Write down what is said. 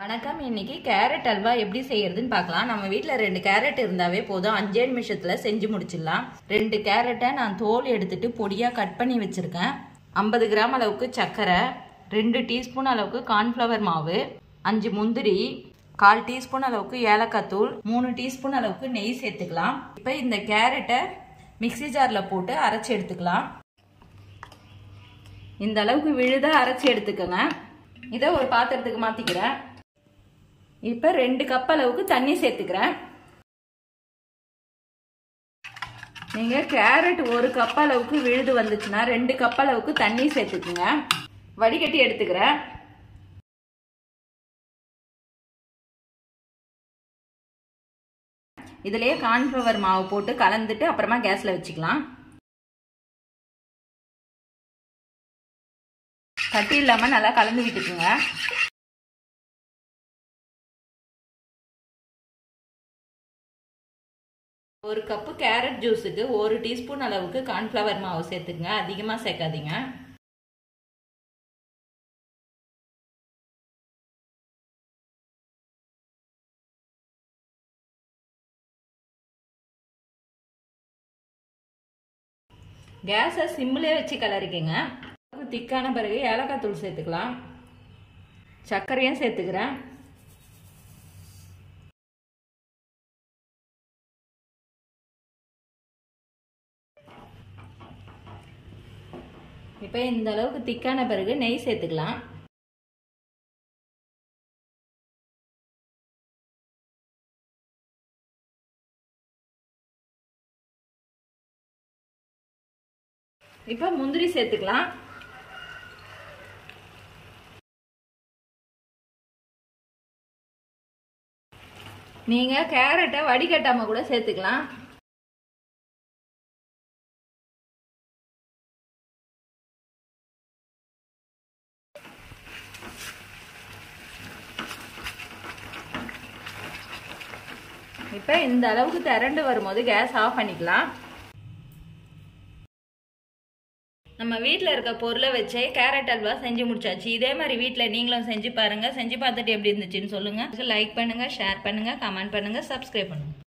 வணக்கம். இன்னைக்கு கேரட் அல்வா எப்படி செய்யறதுன்னு பார்க்கலாம். நம்ம வீட்டில் 2 கேரட் இருந்தாவே போதும், 5 நிமிஷத்துல செஞ்சு முடிச்சிடலாம். 2 கேரட்டை நான் தோல் எடுத்துட்டு பொடியா கட் பண்ணி வச்சிருக்கேன். 50 கிராம் அளவுக்கு சர்க்கரை, 2 டீஸ்பூன் அளவுக்கு கார்ன்ஃப்ளவர் மாவு, 5 முந்திரி, 1/4 டீஸ்பூன் அளவுக்கு ஏலக்காய் தூள், 3 டீஸ்பூன் அளவுக்கு நெய் சேர்த்துக்கலாம். இப்போ இந்த கேரட்டை மிக்ஸி ஜார்ல போட்டு அரைச்சி எடுத்துக்கலாம். இந்த அளவுக்கு விழுதா அரைச்சி எடுத்துக்கோங்க. இதை ஒரு பாத்திரத்துக்கு மாத்திக்கிறேன். இப்ப 2 கப் அளவுக்கு தண்ணி சேர்த்துக்கிறேன். நீங்க கேரட் 1 கப் அளவுக்கு விழுது வந்துச்சுன்னா 2 கப் அளவுக்கு தண்ணி சேர்த்துக்குங்க. வடிகட்டி எடுத்துக்கிறேன். இதுலயே கார்ன்ஃப்ளவர் மாவு போட்டு கலந்துட்டு அப்புறமா கேஸ்ல வச்சுக்கலாம். கட்டி இல்லாம நல்லா கலந்து விட்டுக்குங்க. ஒரு கப்பு கேரட் ஜூஸுக்கு 1 டீஸ்பூன் அளவுக்கு கார்ன்ஃப்ளவர் மாவு சேர்த்துக்குங்க. அதிகமாக சேர்க்காதீங்க. கேஸை சிம்மிலே வச்சு கலரிக்கங்க. திக்கான பிறகு ஏலக்காய் தூள் சேர்த்துக்கலாம். சர்க்கரையும் சேர்த்துக்கிறேன். இப்போ இந்த அளவுக்கு திக்கான பிறகு நெய் சேர்த்துக்கலாம். இப்போ முந்திரி சேர்த்துக்கலாம். நீங்க கேரட்டை வடிகட்டாம கூட சேர்த்துக்கலாம். இப்ப இந்த அளவுக்கு திரண்டு வரும்போது கேஸ் ஆஃப் பண்ணிக்கலாம். நம்ம வீட்டில் இருக்க பொருளை வச்சே கேரட் அல்வா செஞ்சு முடிச்சாச்சு. இதே மாதிரி வீட்டில் நீங்களும் செஞ்சு பாருங்க. செஞ்சு பார்த்துட்டு எப்படி இருந்துச்சுன்னு சொல்லுங்க. லைக் பண்ணுங்க, ஷேர் பண்ணுங்க, கமெண்ட் பண்ணுங்க, சப்ஸ்கிரைப் பண்ணுங்க.